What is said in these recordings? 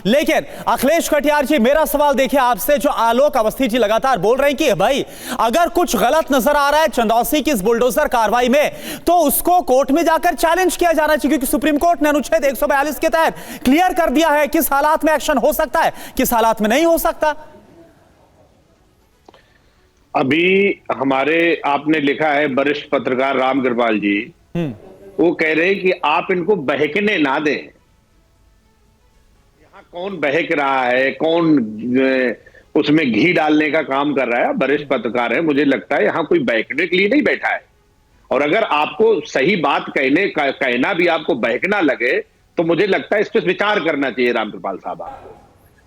लेकिन अखिलेश कटियार जी, मेरा सवाल देखिए आपसे, जो आलोक अवस्थी जी लगातार बोल रहे हैं कि भाई अगर कुछ गलत नजर आ रहा है चंदौसी की इस बुलडोजर कार्रवाई में तो उसको कोर्ट में जाकर चैलेंज किया जाना चाहिए, क्योंकि सुप्रीम कोर्ट ने अनुच्छेद 142 के तहत क्लियर कर दिया है किस हालात में एक्शन हो सकता है, किस हालात में नहीं हो सकता। अभी हमारे आपने लिखा है वरिष्ठ पत्रकार रामकृपाल जी, वो कह रहे हैं कि आप इनको बहकने ना दें। यहाँ कौन बहक रहा है, कौन उसमें घी डालने का काम कर रहा है? वरिष्ठ पत्रकार है, मुझे लगता है यहाँ कोई बहकने के लिए नहीं बैठा है। और अगर आपको सही बात कहना भी आपको बहकना लगे तो मुझे लगता है इस पर विचार करना चाहिए रामकृपाल साहब आपको।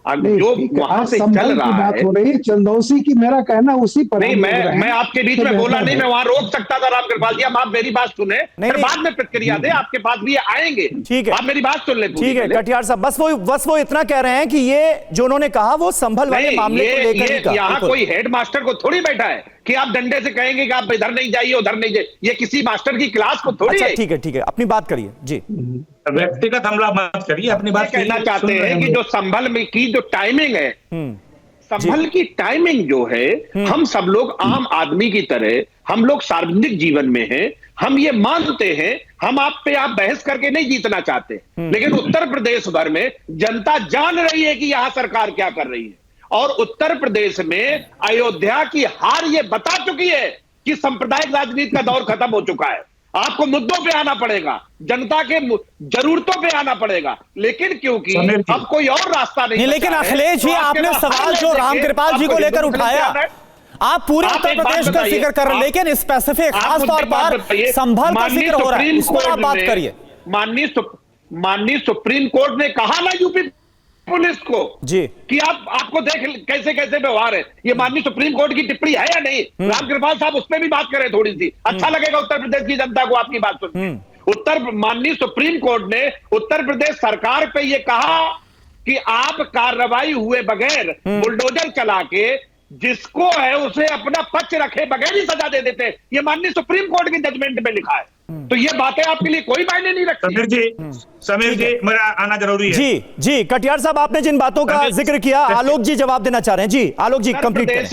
जो वहां से चल रहा है, हो रही है चंदौसी की, मेरा कहना उसी पर नहीं, मैं आपके बीच में बोला नहीं, मैं वहां रोक सकता था रामकृपाल जी। अब आप मेरी बात सुने, फिर बाद में प्रतिक्रिया दे, आपके पास भी आएंगे। ठीक है, आप मेरी बात सुन ले। ठीक है कटियार साहब, बस वो इतना कह रहे हैं कि ये जो उन्होंने कहा वो संभल वाले मामले को लेकर ही कहा। यहाँ कोई हेड मास्टर को थोड़ी बैठा है कि आप डंडे से कहेंगे कि आप इधर नहीं जाइए उधर नहीं जाइए, ये किसी मास्टर की क्लास को थोड़ी है। ठीक है, अपनी बात करिए जी, व्यक्तिगत हमला मत करिए, अपनी बात कहना चाहते हैं कि जो संभल में की जो टाइमिंग है, संभल की टाइमिंग जो है, हम सब लोग आम आदमी की तरह, हम लोग सार्वजनिक जीवन में हैं, हम ये मानते हैं, हम आप बहस करके नहीं जीतना चाहते, लेकिन उत्तर प्रदेश भर में जनता जान रही है कि यहां सरकार क्या कर रही है। और उत्तर प्रदेश में अयोध्या की हार ये बता चुकी है कि सांप्रदायिक राजनीति का दौर खत्म हो चुका है। आपको मुद्दों पे आना पड़ेगा, जनता के जरूरतों पे आना पड़ेगा, लेकिन क्योंकि अब कोई और रास्ता नहीं। लेकिन अखिलेश जी, आपने सवाल जो रामकृपाल जी को लेकर उठाया, आप पूरे उत्तर प्रदेश का जिक्र कर रहे हैं, लेकिन स्पेसिफिक खास तौर पर संभल का जिक्र हो रहा है, इस पर आप बात करिए। माननीय सुप्रीम कोर्ट ने कहा ना यूपी पुलिस को जी कि आपको देख कैसे कैसे व्यवहार है। ये माननीय सुप्रीम कोर्ट की टिप्पणी है या नहीं? रामकृपाल साहब उस पर भी बात करें थोड़ी सी, अच्छा लगेगा उत्तर प्रदेश की जनता को आपकी बात सुन। माननीय सुप्रीम कोर्ट ने उत्तर प्रदेश सरकार पे ये कहा कि आप कार्रवाई हुए बगैर बुलडोजर चला के जिसको है उसे अपना पक्ष रखे बगैर ही सजा दे देते। ये माननीय सुप्रीम कोर्ट के जजमेंट में लिखा है। तो ये बातें आपके लिए कोई मायने नहीं रखती। समीर जी मेरा आना जरूरी है। जी कटियार साहब, आपने जिन बातों का जिक्र किया, आलोक जी जवाब देना चाह रहे हैं। जी आलोक जी कंप्लीट करें।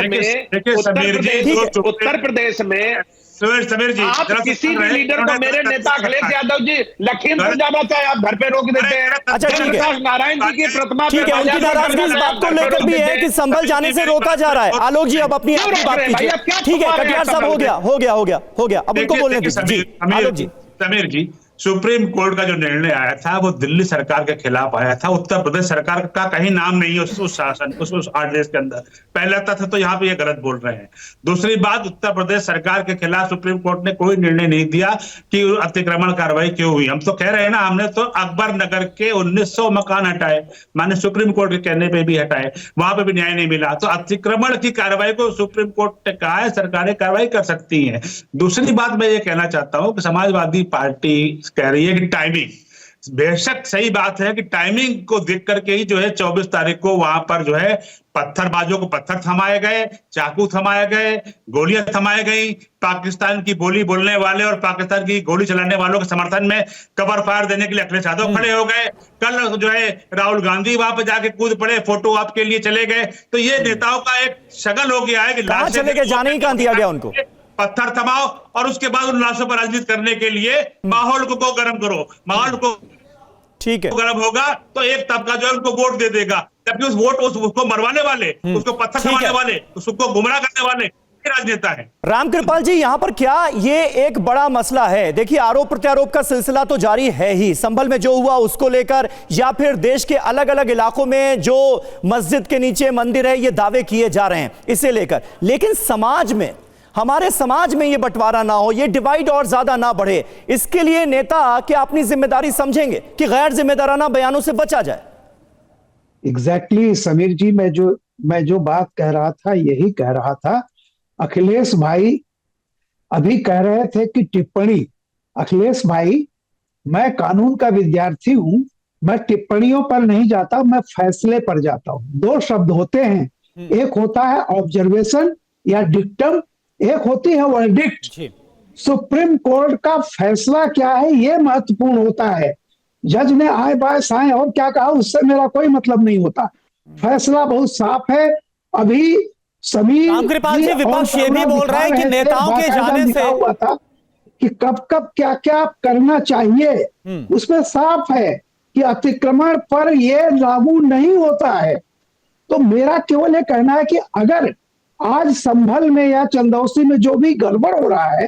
उत्तर प्रदेश में समीर जी, आप किसी भी लीडर को, मेरे नेता अखिलेश यादव जी लखीमपुर जाना चाहे आप घर पे रोक देते हैं। अच्छा ठीक है, नारायण जी की प्रतिमा, ठीक है, उनकी नाराजगी इस बात को लेकर भी है कि संभल जाने से रोका जा रहा है। आलोक जी अब अपनी बात कीजिए। ठीक है कटियार साहब, हो गया, अब उनको बोलने दीजिए। आलोक जी, समीर जी, सुप्रीम कोर्ट का जो निर्णय आया था वो दिल्ली सरकार के खिलाफ आया था। उत्तर प्रदेश सरकार का कहीं नाम नहीं है उस शासन, उस आदेश के अंदर। पहला तथ्य तो यहाँ पे ये गलत बोल रहे हैं। दूसरी बात, उत्तर प्रदेश सरकार के खिलाफ सुप्रीम कोर्ट ने कोई निर्णय नहीं दिया कि अतिक्रमण कार्रवाई क्यों हुई। हम तो कह रहे हैं ना, हमने तो अकबर नगर के 1900 मकान हटाए, माने सुप्रीम कोर्ट के कहने पर भी हटाए, वहां पर भी न्याय नहीं मिला। तो अतिक्रमण की कार्रवाई को सुप्रीम कोर्ट ने कहा है सरकारें कार्रवाई कर सकती है। दूसरी बात मैं ये कहना चाहता हूँ कि समाजवादी पार्टी कह रही है कि टाइमिंग, बेशक सही बात है कि टाइमिंग को देख करके ही जो है 24 तारीख को वहां पर जो है पत्थरबाजों को पत्थर थमाए गए, चाकू थमाए गए, गोलियां थमाई गई। पाकिस्तान की बोली बोलने वाले और पाकिस्तान की गोली चलाने वालों के समर्थन में कवर फायर देने के लिए अखिलेश यादव खड़े हो गए। कल जो है राहुल गांधी वहां पर जाके कूद पड़े, फोटो आपके लिए चले गए। तो ये नेताओं का एक शगल हो गया है कि कहां चले गए, जाने ही कहां दिया गया उनको। पत्थर थमाओ और उसके बाद उन लाशों पर राजनीति करने के लिए माहौल को गर्म करो। माहौल को ठीक है गर्म होगा तो एक तबका जो है उनको वोट दे देगा, जबकि उस वोट उसको मरवाने वाले, उसको पत्थर थमाने वाले, उसको गुमराह करने वाले राजनेता है। रामकृपाल जी, यहां पर क्या ये एक बड़ा मसला है? देखिए, आरोप प्रत्यारोप का सिलसिला तो जारी है ही, संभल में जो हुआ उसको लेकर, या फिर देश के अलग अलग इलाकों में जो मस्जिद के नीचे मंदिर है ये दावे किए जा रहे हैं इसे लेकर। लेकिन समाज में, हमारे समाज में ये बंटवारा ना हो, ये डिवाइड और ज्यादा ना बढ़े, इसके लिए नेता क्या अपनी जिम्मेदारी समझेंगे कि गैर जिम्मेदाराना बयानों से बचा जाए? एग्जैक्टली समीर जी, मैं जो बात कह रहा था यही कह रहा था। अखिलेश भाई अभी कह रहे थे कि टिप्पणी, अखिलेश भाई मैं कानून का विद्यार्थी हूं, मैं टिप्पणियों पर नहीं जाता, मैं फैसले पर जाता हूं। दो शब्द होते हैं, एक होता है ऑब्जर्वेशन या डिक्टम, एक होती है वर्डिक्ट। सुप्रीम कोर्ट का फैसला क्या है ये महत्वपूर्ण होता है। जज ने आए बाय साए और क्या कहा उससे मेरा कोई मतलब नहीं होता। फैसला बहुत साफ है। अभी समीर रामकृपाल जी, और विपक्ष ये भी करुणा बोल रहे हैं कि दिखा रहे थे, नेताओं के बाकायदा जाने लिखा से हुआ था कि कब कब क्या क्या करना चाहिए। उसमें साफ है कि अतिक्रमण पर यह लागू नहीं होता है। तो मेरा केवल ये कहना है कि अगर आज संभल में या चंदौसी में जो भी गड़बड़ हो रहा है,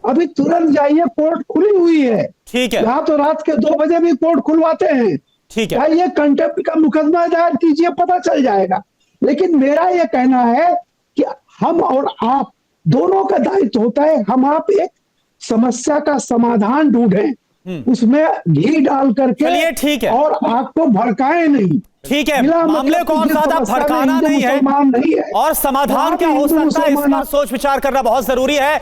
अभी तुरंत जाइए, कोर्ट खुली हुई है। ठीक है, यहाँ तो रात के 2 बजे भी कोर्ट खुलवाते हैं। ठीक है, जाइए, कंटेम्प्ट का मुकदमा दायर कीजिए, पता चल जाएगा। लेकिन मेरा यह कहना है कि हम और आप दोनों का दायित्व होता है, हम आप एक समस्या का समाधान ढूंढें, उसमें घी डाल करके, चलिए ठीक है, और आग को भड़काए नहीं। ठीक है, बिना मामले मतलब को और की ज्यादा समस्या में भड़काना हिंदू नहीं है मुसलमान नहीं है, और समाधान क्या हो सकता है इस पर सोच विचार करना बहुत जरूरी है।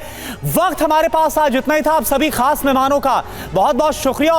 वक्त हमारे पास आज इतना ही था। आप सभी खास मेहमानों का बहुत बहुत शुक्रिया।